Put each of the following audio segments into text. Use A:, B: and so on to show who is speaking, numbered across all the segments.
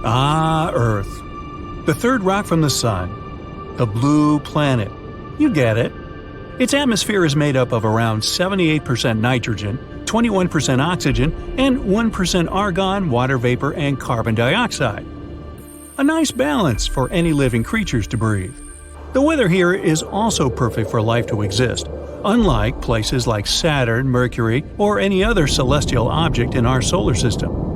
A: Ah, Earth. The third rock from the Sun. The blue planet. You get it. Its atmosphere is made up of around 78% nitrogen, 21% oxygen, and 1% argon, water vapor, and carbon dioxide. A nice balance for any living creatures to breathe. The weather here is also perfect for life to exist, unlike places like Saturn, Mercury, or any other celestial object in our solar system.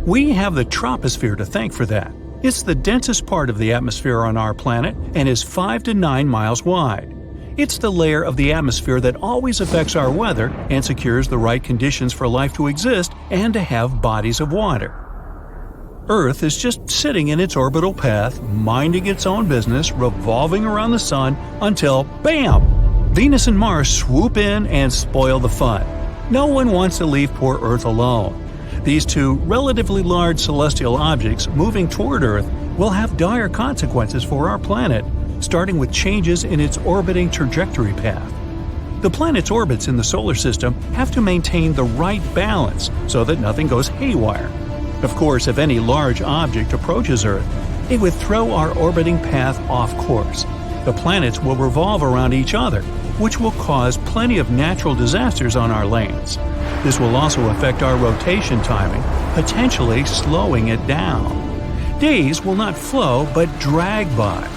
A: We have the troposphere to thank for that. It's the densest part of the atmosphere on our planet and is 5 to 9 miles wide. It's the layer of the atmosphere that always affects our weather and secures the right conditions for life to exist and to have bodies of water. Earth is just sitting in its orbital path, minding its own business, revolving around the Sun until, BAM! Venus and Mars swoop in and spoil the fun. No one wants to leave poor Earth alone. These two relatively large celestial objects moving toward Earth will have dire consequences for our planet, starting with changes in its orbiting trajectory path. The planet's orbits in the solar system have to maintain the right balance so that nothing goes haywire. Of course, if any large object approaches Earth, it would throw our orbiting path off course. The planets will revolve around each other, which will cause plenty of natural disasters on our lands. This will also affect our rotation timing, potentially slowing it down. Days will not flow but drag by.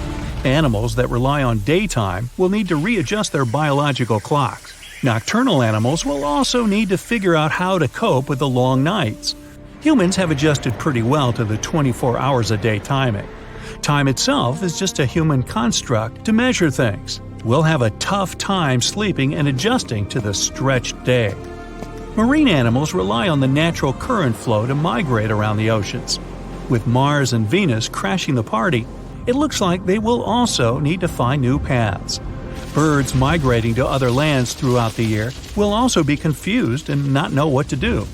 A: Animals that rely on daytime will need to readjust their biological clocks. Nocturnal animals will also need to figure out how to cope with the long nights. Humans have adjusted pretty well to the 24 hours a day timing. Time itself is just a human construct to measure things. We'll have a tough time sleeping and adjusting to the stretched day. Marine animals rely on the natural current flow to migrate around the oceans. With Mars and Venus crashing the party, it looks like they will also need to find new paths. Birds migrating to other lands throughout the year will also be confused and not know what to do.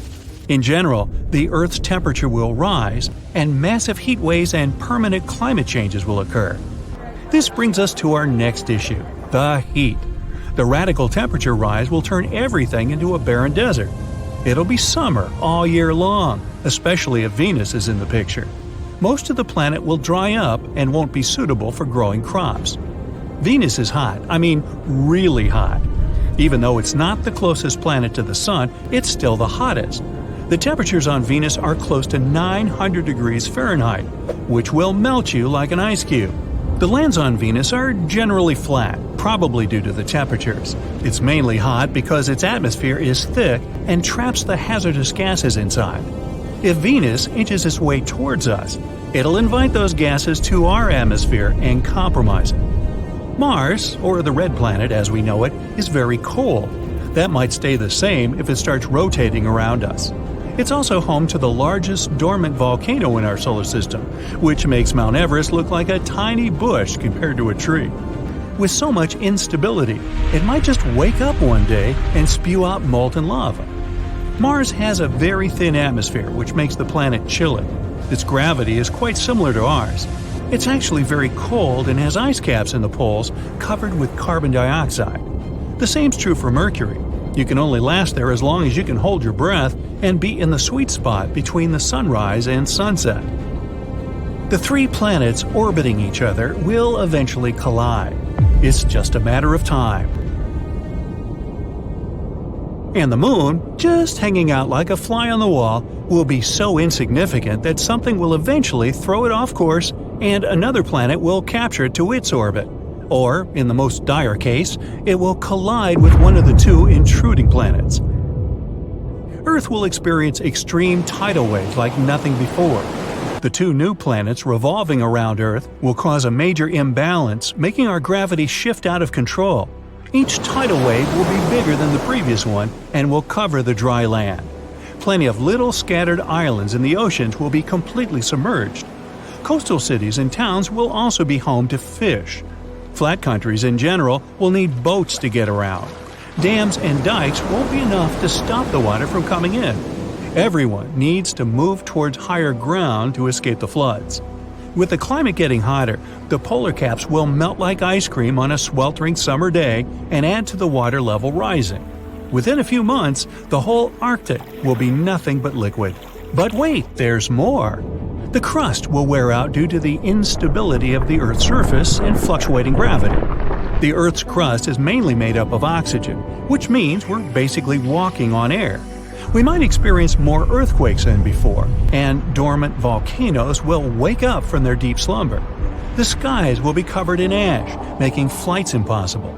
A: In general, the Earth's temperature will rise, and massive heat waves and permanent climate changes will occur. This brings us to our next issue, the heat. The radical temperature rise will turn everything into a barren desert. It'll be summer all year long, especially if Venus is in the picture. Most of the planet will dry up and won't be suitable for growing crops. Venus is hot, really hot. Even though it's not the closest planet to the Sun, it's still the hottest. The temperatures on Venus are close to 900 degrees Fahrenheit, which will melt you like an ice cube. The lands on Venus are generally flat, probably due to the temperatures. It's mainly hot because its atmosphere is thick and traps the hazardous gases inside. If Venus inches its way towards us, it'll invite those gases to our atmosphere and compromise it. Mars, or the red planet as we know it, is very cold. That might stay the same if it starts rotating around us. It's also home to the largest dormant volcano in our solar system, which makes Mount Everest look like a tiny bush compared to a tree. With so much instability, it might just wake up one day and spew out molten lava. Mars has a very thin atmosphere, which makes the planet chilly. Its gravity is quite similar to ours. It's actually very cold and has ice caps in the poles covered with carbon dioxide. The same's true for Mercury. You can only last there as long as you can hold your breath and be in the sweet spot between the sunrise and sunset. The three planets orbiting each other will eventually collide. It's just a matter of time. And the Moon, just hanging out like a fly on the wall, will be so insignificant that something will eventually throw it off course and another planet will capture it to its orbit. Or, in the most dire case, it will collide with one of the two intruding planets. Earth will experience extreme tidal waves like nothing before. The two new planets revolving around Earth will cause a major imbalance, making our gravity shift out of control. Each tidal wave will be bigger than the previous one and will cover the dry land. Plenty of little scattered islands in the oceans will be completely submerged. Coastal cities and towns will also be home to fish. Flat countries in general will need boats to get around. Dams and dikes won't be enough to stop the water from coming in. Everyone needs to move towards higher ground to escape the floods. With the climate getting hotter, the polar caps will melt like ice cream on a sweltering summer day and add to the water level rising. Within a few months, the whole Arctic will be nothing but liquid. But wait, there's more! The crust will wear out due to the instability of the Earth's surface and fluctuating gravity. The Earth's crust is mainly made up of oxygen, which means we're basically walking on air. We might experience more earthquakes than before, and dormant volcanoes will wake up from their deep slumber. The skies will be covered in ash, making flights impossible.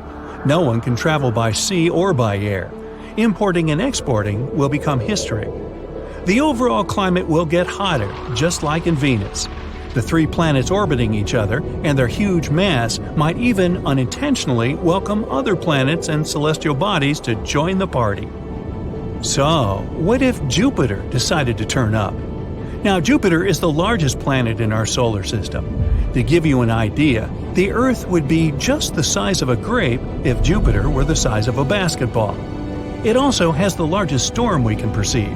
A: No one can travel by sea or by air. Importing and exporting will become history. The overall climate will get hotter, just like in Venus. The 3 planets orbiting each other and their huge mass might even unintentionally welcome other planets and celestial bodies to join the party. So, what if Jupiter decided to turn up? Now, Jupiter is the largest planet in our solar system. To give you an idea, the Earth would be just the size of a grape if Jupiter were the size of a basketball. It also has the largest storm we can perceive.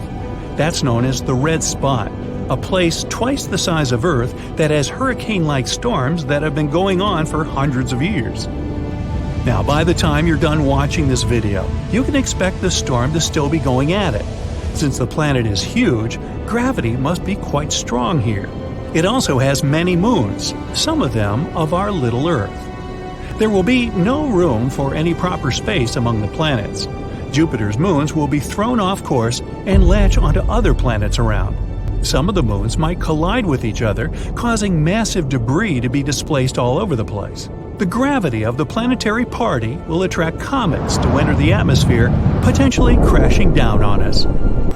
A: That's known as the red spot, a place twice the size of Earth that has hurricane-like storms that have been going on for hundreds of years. Now, by the time you're done watching this video, you can expect the storm to still be going at it. Since the planet is huge, gravity must be quite strong here. It also has many moons, some of them of our little Earth. There will be no room for any proper space among the planets. Jupiter's moons will be thrown off course and latch onto other planets around. Some of the moons might collide with each other, causing massive debris to be displaced all over the place. The gravity of the planetary party will attract comets to enter the atmosphere, potentially crashing down on us.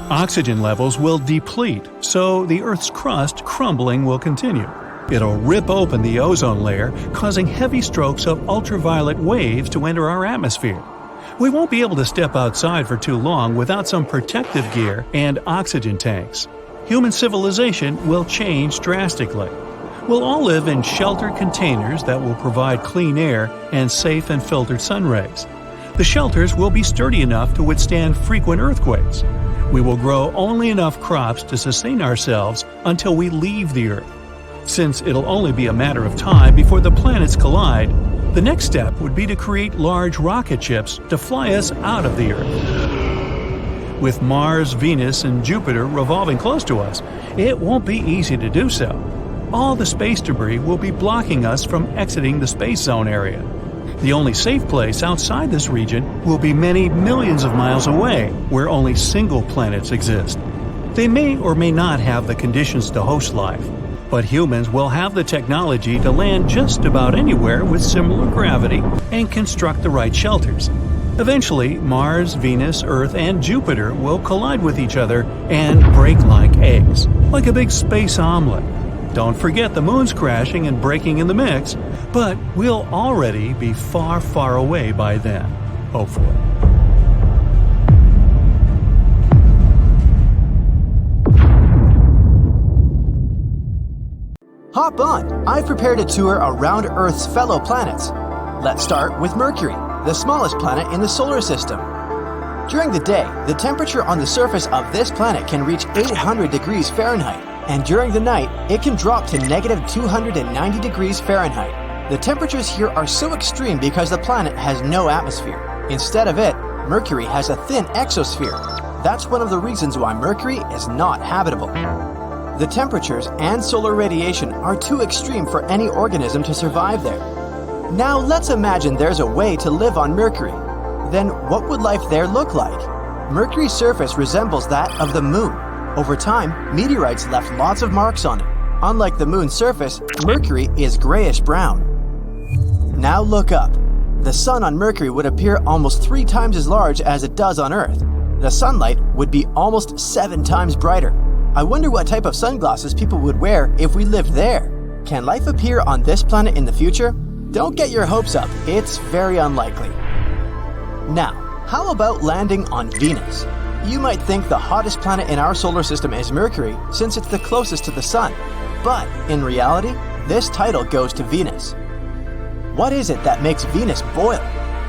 A: Oxygen levels will deplete, so the Earth's crust crumbling will continue. It'll rip open the ozone layer, causing heavy strokes of ultraviolet waves to enter our atmosphere. We won't be able to step outside for too long without some protective gear and oxygen tanks. Human civilization will change drastically. We'll all live in sheltered containers that will provide clean air and safe and filtered sun rays. The shelters will be sturdy enough to withstand frequent earthquakes. We will grow only enough crops to sustain ourselves until we leave the Earth. Since it'll only be a matter of time before the planets collide, the next step would be to create large rocket ships to fly us out of the Earth. With Mars, Venus, and Jupiter revolving close to us, it won't be easy to do so. All the space debris will be blocking us from exiting the space zone area. The only safe place outside this region will be many millions of miles away, where only single planets exist. They may or may not have the conditions to host life, but humans will have the technology to land just about anywhere with similar gravity and construct the right shelters. Eventually, Mars, Venus, Earth, and Jupiter will collide with each other and break like eggs, like a big space omelet. Don't forget the moon's crashing and breaking in the mix, but we'll already be far, far away by then, hopefully.
B: Hop on! I've prepared a tour around Earth's fellow planets. Let's start with Mercury, the smallest planet in the solar system. During the day, the temperature on the surface of this planet can reach 800 degrees Fahrenheit, and during the night, it can drop to negative 290 degrees Fahrenheit. The temperatures here are so extreme because the planet has no atmosphere. Instead of it, Mercury has a thin exosphere. That's one of the reasons why Mercury is not habitable. The temperatures and solar radiation are too extreme for any organism to survive there. Now let's imagine there's a way to live on Mercury. Then what would life there look like? Mercury's surface resembles that of the Moon. Over time, meteorites left lots of marks on it. Unlike the Moon's surface, Mercury is grayish-brown. Now look up. The Sun on Mercury would appear almost 3 times as large as it does on Earth. The sunlight would be almost 7 times brighter. I wonder what type of sunglasses people would wear if we lived there. Can life appear on this planet in the future? Don't get your hopes up, it's very unlikely. Now, how about landing on Venus? You might think the hottest planet in our solar system is Mercury since it's the closest to the Sun. But in reality, this title goes to Venus. What is it that makes Venus boil?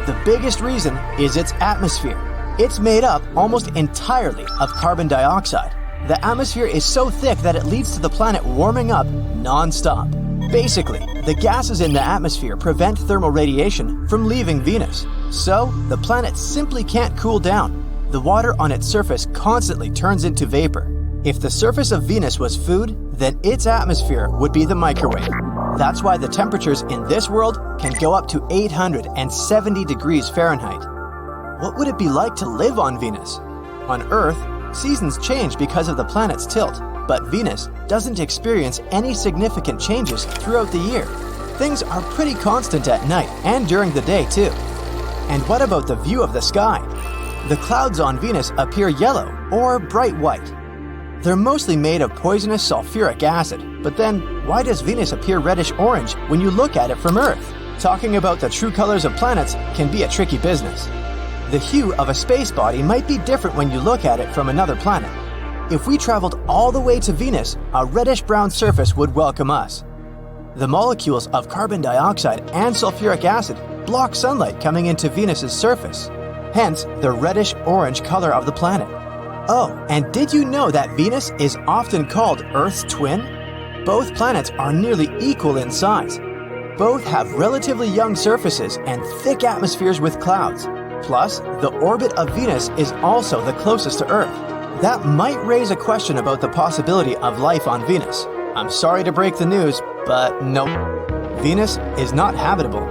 B: The biggest reason is its atmosphere. It's made up almost entirely of carbon dioxide. The atmosphere is so thick that it leads to the planet warming up non-stop. Basically, the gases in the atmosphere prevent thermal radiation from leaving Venus. So, the planet simply can't cool down. The water on its surface constantly turns into vapor. If the surface of Venus was food, then its atmosphere would be the microwave. That's why the temperatures in this world can go up to 870 degrees Fahrenheit. What would it be like to live on Venus? On Earth, seasons change because of the planet's tilt, but Venus doesn't experience any significant changes throughout the year. Things are pretty constant at night and during the day too. And what about the view of the sky? The clouds on Venus appear yellow or bright white. They're mostly made of poisonous sulfuric acid, but then why does Venus appear reddish-orange when you look at it from Earth? Talking about the true colors of planets can be a tricky business. The hue of a space body might be different when you look at it from another planet. If we traveled all the way to Venus, a reddish-brown surface would welcome us. The molecules of carbon dioxide and sulfuric acid block sunlight coming into Venus's surface, hence the reddish-orange color of the planet. Oh, and did you know that Venus is often called Earth's twin? Both planets are nearly equal in size. Both have relatively young surfaces and thick atmospheres with clouds. Plus, the orbit of Venus is also the closest to Earth. That might raise a question about the possibility of life on Venus. I'm sorry to break the news, but nope. Venus is not habitable.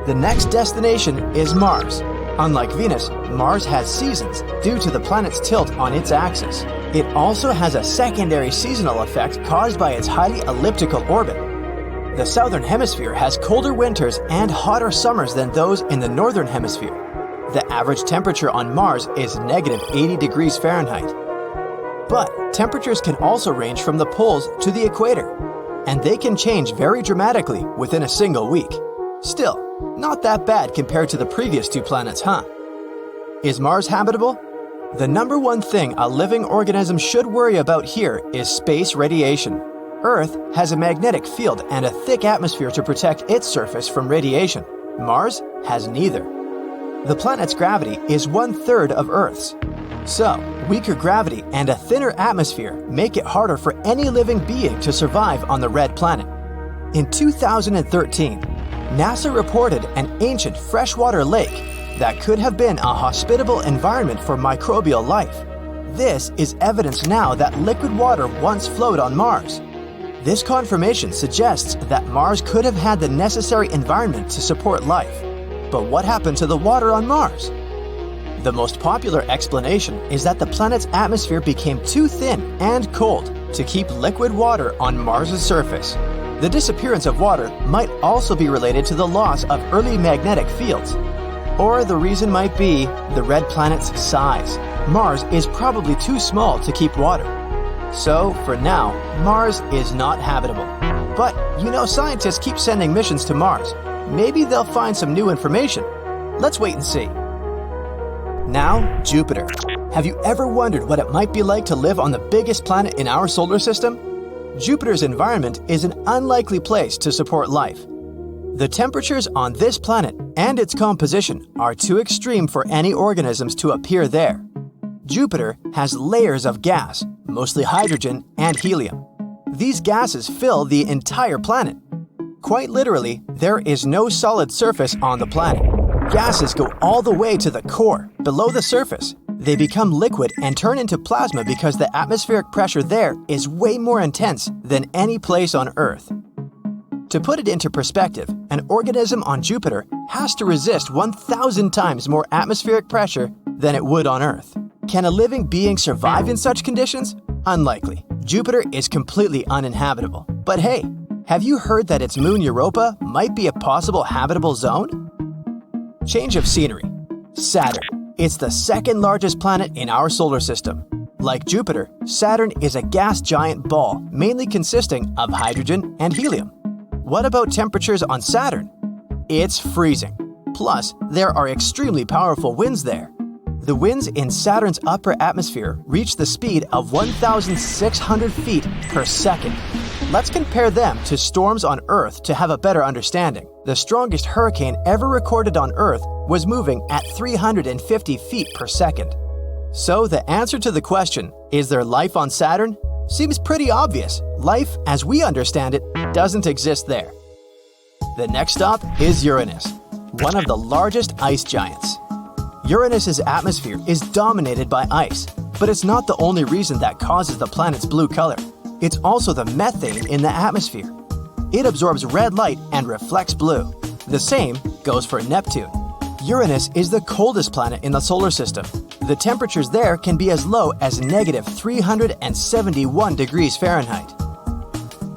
B: The next destination is Mars. Unlike Venus, Mars has seasons due to the planet's tilt on its axis. It also has a secondary seasonal effect caused by its highly elliptical orbit. The southern hemisphere has colder winters and hotter summers than those in the northern hemisphere. The average temperature on Mars is negative 80 degrees Fahrenheit. But temperatures can also range from the poles to the equator, and they can change very dramatically within a single week. Still, not that bad compared to the previous two planets, huh? Is Mars habitable? The number one thing a living organism should worry about here is space radiation. Earth has a magnetic field and a thick atmosphere to protect its surface from radiation. Mars has neither. The planet's gravity is 1/3 of Earth's. So, weaker gravity and a thinner atmosphere make it harder for any living being to survive on the red planet. In 2013, NASA reported an ancient freshwater lake that could have been a hospitable environment for microbial life. This is evidence now that liquid water once flowed on Mars. This confirmation suggests that Mars could have had the necessary environment to support life. But what happened to the water on Mars? The most popular explanation is that the planet's atmosphere became too thin and cold to keep liquid water on Mars's surface. The disappearance of water might also be related to the loss of early magnetic fields. Or the reason might be the red planet's size. Mars is probably too small to keep water. So, for now, Mars is not habitable. But, scientists keep sending missions to Mars. Maybe they'll find some new information. Let's wait and see. Now, Jupiter. Have you ever wondered what it might be like to live on the biggest planet in our solar system? Jupiter's environment is an unlikely place to support life. The temperatures on this planet and its composition are too extreme for any organisms to appear there. Jupiter has layers of gas, mostly hydrogen and helium. These gases fill the entire planet. Quite literally, there is no solid surface on the planet. Gases go all the way to the core, below the surface. They become liquid and turn into plasma because the atmospheric pressure there is way more intense than any place on Earth. To put it into perspective, an organism on Jupiter has to resist 1,000 times more atmospheric pressure than it would on Earth. Can a living being survive in such conditions? Unlikely. Jupiter is completely uninhabitable. But hey, have you heard that its moon Europa might be a possible habitable zone? Change of scenery. Saturn. It's the second largest planet in our solar system. Like Jupiter, Saturn is a gas giant ball mainly consisting of hydrogen and helium. What about temperatures on Saturn? It's freezing. Plus, there are extremely powerful winds there. The winds in Saturn's upper atmosphere reach the speed of 1,600 feet per second. Let's compare them to storms on Earth to have a better understanding. The strongest hurricane ever recorded on Earth was moving at 350 feet per second. So the answer to the question, is there life on Saturn? Seems pretty obvious. Life, as we understand it, doesn't exist there. The next stop is Uranus, one of the largest ice giants. Uranus's atmosphere is dominated by ice, But it's not the only reason that causes the planet's blue color. It's also the methane in the atmosphere. It absorbs red light and reflects blue. The same goes for Neptune. Uranus is the coldest planet in the solar system. The temperatures there can be as low as -371 degrees Fahrenheit.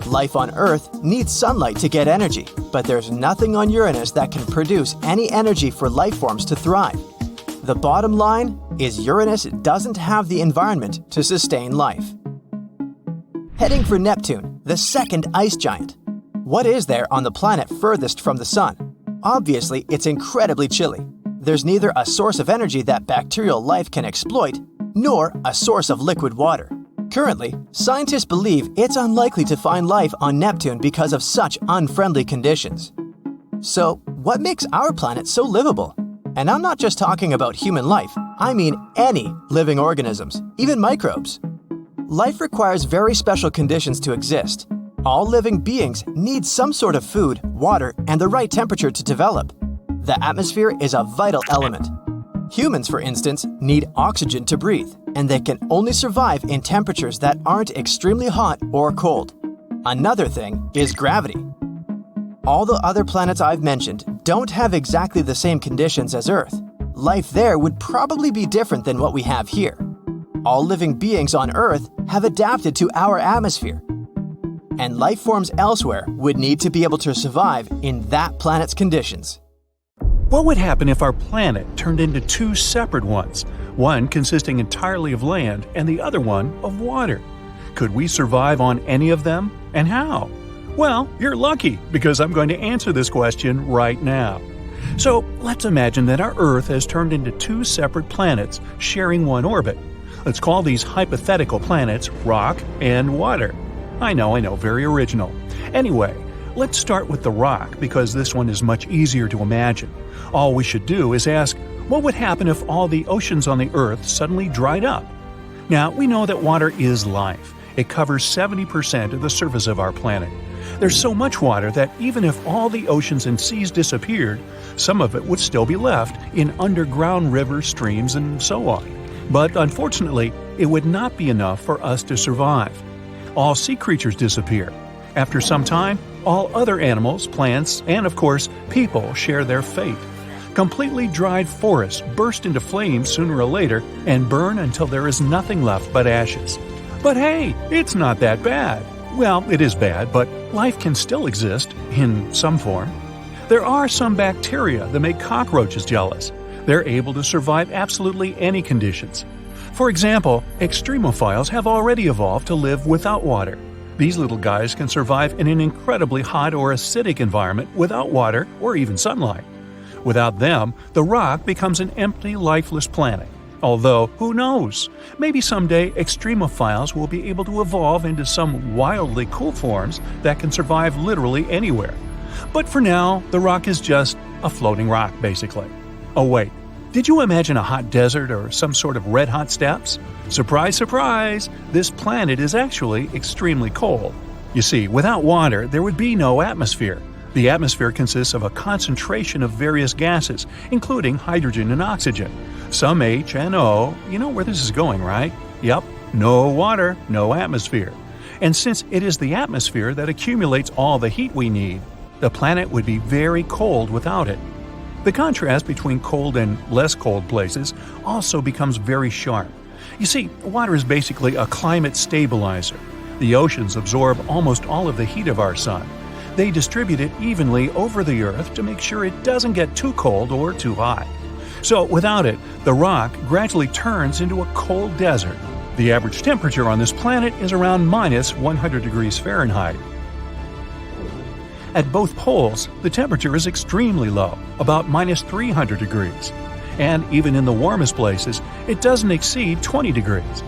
B: Life on Earth needs sunlight to get energy, but there's nothing on Uranus that can produce any energy for life forms to thrive. The bottom line is Uranus doesn't have the environment to sustain life. Heading for Neptune, the second ice giant. What is there on the planet furthest from the Sun? Obviously, it's incredibly chilly. There's neither a source of energy that bacterial life can exploit, nor a source of liquid water. Currently, scientists believe it's unlikely to find life on Neptune because of such unfriendly conditions. So, what makes our planet so livable? And I'm not just talking about human life, I mean any living organisms, even microbes. Life requires very special conditions to exist. All living beings need some sort of food, water, and the right temperature to develop. The atmosphere is a vital element. Humans, for instance, need oxygen to breathe, and they can only survive in temperatures that aren't extremely hot or cold. Another thing is gravity. All the other planets I've mentioned don't have exactly the same conditions as Earth. Life there would probably be different than what we have here. All living beings on Earth have adapted to our atmosphere, and life forms elsewhere would need to be able to survive in that planet's conditions.
A: What would happen if our planet turned into two separate ones, one consisting entirely of land and the other one of water? Could we survive on any of them, and how? Well, you're lucky, because I'm going to answer this question right now. So, let's imagine that our Earth has turned into two separate planets sharing one orbit. Let's call these hypothetical planets rock and water. I know, very original. Anyway, let's start with the rock, because this one is much easier to imagine. All we should do is ask, what would happen if all the oceans on the Earth suddenly dried up? Now, we know that water is life. It covers 70% of the surface of our planet. There's so much water that even if all the oceans and seas disappeared, some of it would still be left in underground rivers, streams, and so on. But unfortunately, it would not be enough for us to survive. All sea creatures disappear. After some time, all other animals, plants, and of course, people share their fate. Completely dried forests burst into flames sooner or later and burn until there is nothing left but ashes. But hey, it's not that bad. Well, it is bad, but life can still exist in some form. There are some bacteria that make cockroaches jealous. They're able to survive absolutely any conditions. For example, extremophiles have already evolved to live without water. These little guys can survive in an incredibly hot or acidic environment without water or even sunlight. Without them, the rock becomes an empty, lifeless planet. Although, who knows? Maybe someday extremophiles will be able to evolve into some wildly cool forms that can survive literally anywhere. But for now, the rock is just a floating rock, basically. Oh wait, did you imagine a hot desert or some sort of red-hot steppes? Surprise, surprise! This planet is actually extremely cold. You see, without water, there would be no atmosphere. The atmosphere consists of a concentration of various gases, including hydrogen and oxygen. Some H and O, you know where this is going, right? Yep, no water, no atmosphere. And since it is the atmosphere that accumulates all the heat we need, the planet would be very cold without it. The contrast between cold and less cold places also becomes very sharp. You see, water is basically a climate stabilizer. The oceans absorb almost all of the heat of our sun. They distribute it evenly over the Earth to make sure it doesn't get too cold or too hot. So without it, the rock gradually turns into a cold desert. The average temperature on this planet is around -100 degrees Fahrenheit. At both poles, the temperature is extremely low, about -300 degrees. And even in the warmest places, it doesn't exceed 20 degrees.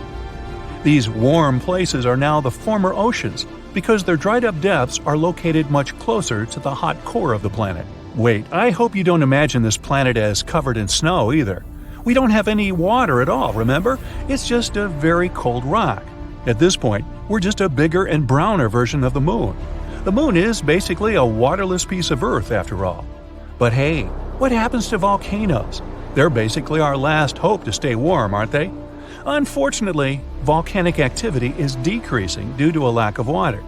A: These warm places are now the former oceans, because their dried-up depths are located much closer to the hot core of the planet. Wait, I hope you don't imagine this planet as covered in snow either. We don't have any water at all, remember? It's just a very cold rock. At this point, we're just a bigger and browner version of the moon. The moon is basically a waterless piece of Earth, after all. But hey, what happens to volcanoes? They're basically our last hope to stay warm, aren't they? Unfortunately, volcanic activity is decreasing due to a lack of water.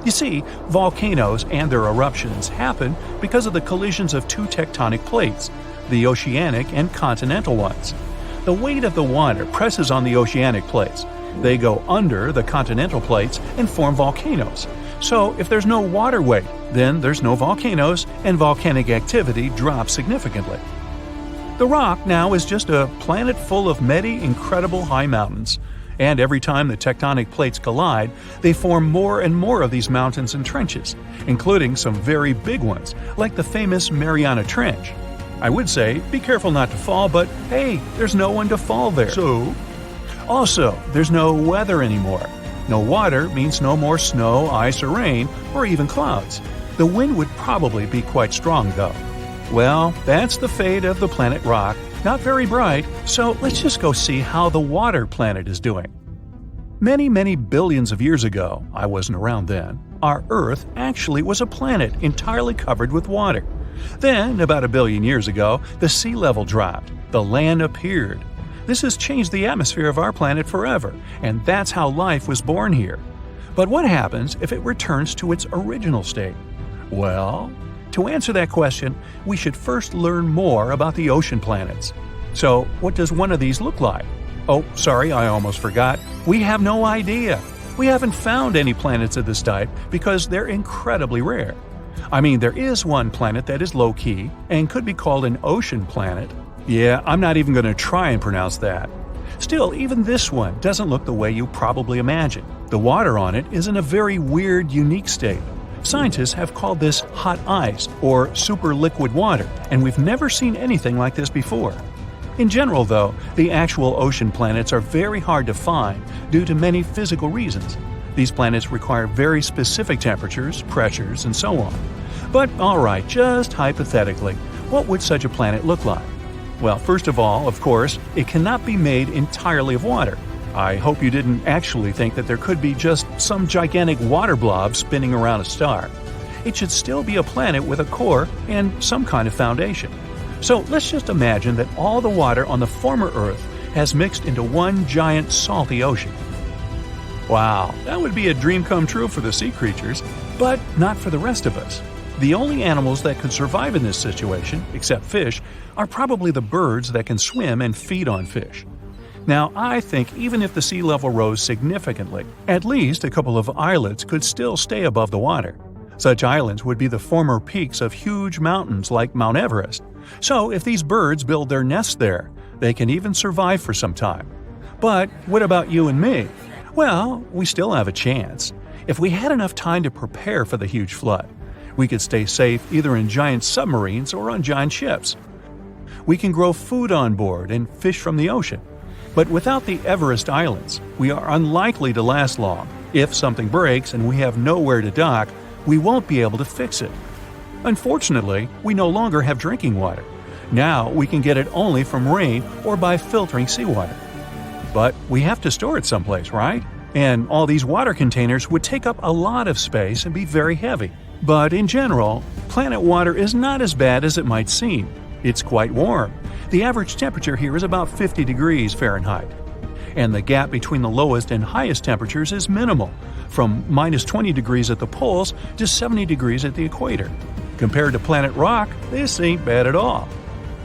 A: You see, volcanoes and their eruptions happen because of the collisions of two tectonic plates, the oceanic and continental ones. The weight of the water presses on the oceanic plates. They go under the continental plates and form volcanoes. So if there's no water weight, then there's no volcanoes and volcanic activity drops significantly. The rock now is just a planet full of many incredible high mountains. And every time the tectonic plates collide, they form more and more of these mountains and trenches, including some very big ones, like the famous Mariana Trench. I would say, be careful not to fall, but hey, there's no one to fall there. Also, there's no weather anymore. No water means no more snow, ice, or rain, or even clouds. The wind would probably be quite strong, though. Well, that's the fate of the planet rock. Not very bright, so let's just go see how the water planet is doing. Many, many billions of years ago, I wasn't around then, our Earth actually was a planet entirely covered with water. Then, about 1 billion years ago, the sea level dropped, the land appeared. This has changed the atmosphere of our planet forever, and that's how life was born here. But what happens if it returns to its original state? Well, to answer that question, we should first learn more about the ocean planets. So, what does one of these look like? Oh, sorry, I almost forgot. We have no idea. We haven't found any planets of this type because they're incredibly rare. I mean, there is one planet that is low-key and could be called an ocean planet. Yeah, I'm not even going to try and pronounce that. Still, even this one doesn't look the way you probably imagine. The water on it is in a very weird, unique state. Scientists have called this hot ice or superliquid water, and we've never seen anything like this before. In general, though, the actual ocean planets are very hard to find due to many physical reasons. These planets require very specific temperatures, pressures, and so on. But alright, just hypothetically, what would such a planet look like? Well, first of all, of course, it cannot be made entirely of water. I hope you didn't actually think that there could be just some gigantic water blob spinning around a star. It should still be a planet with a core and some kind of foundation. So let's just imagine that all the water on the former Earth has mixed into one giant salty ocean. Wow, that would be a dream come true for the sea creatures, but not for the rest of us. The only animals that could survive in this situation, except fish, are probably the birds that can swim and feed on fish. Now, I think even if the sea level rose significantly, at least a couple of islets could still stay above the water. Such islands would be the former peaks of huge mountains like Mount Everest. So if these birds build their nests there, they can even survive for some time. But what about you and me? Well, we still have a chance. If we had enough time to prepare for the huge flood, we could stay safe either in giant submarines or on giant ships. We can grow food on board and fish from the ocean. But without the Everest Islands, we are unlikely to last long. If something breaks and we have nowhere to dock, we won't be able to fix it. Unfortunately, we no longer have drinking water. Now we can get it only from rain or by filtering seawater. But we have to store it someplace, right? And all these water containers would take up a lot of space and be very heavy. But in general, planet water is not as bad as it might seem. It's quite warm. The average temperature here is about 50 degrees Fahrenheit. And the gap between the lowest and highest temperatures is minimal, from minus 20 degrees at the poles to 70 degrees at the equator. Compared to planet rock, this ain't bad at all.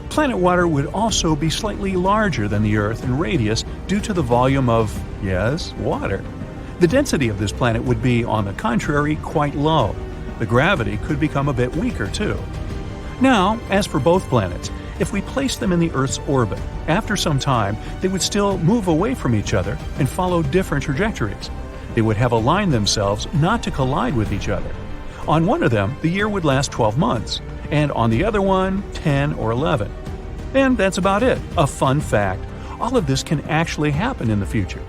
A: Planet water would also be slightly larger than the Earth in radius due to the volume of, yes, water. The density of this planet would be, on the contrary, quite low. The gravity could become a bit weaker, too. Now, as for both planets, if we place them in the Earth's orbit, after some time, they would still move away from each other and follow different trajectories. They would have aligned themselves not to collide with each other. On one of them, the year would last 12 months, and on the other one, 10 or 11. And that's about it. A fun fact, all of this can actually happen in the future.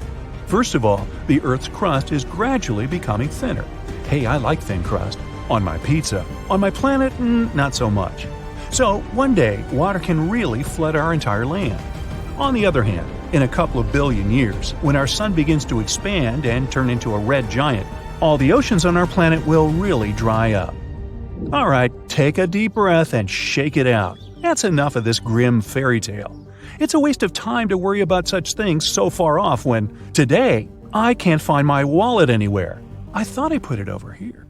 A: First of all, the Earth's crust is gradually becoming thinner. Hey, I like thin crust. On my pizza. On my planet, not so much. So, one day, water can really flood our entire land. On the other hand, in a couple of billion years, when our sun begins to expand and turn into a red giant, all the oceans on our planet will really dry up. Alright, take a deep breath and shake it out. That's enough of this grim fairy tale. It's a waste of time to worry about such things so far off when, today, I can't find my wallet anywhere. I thought I put it over here.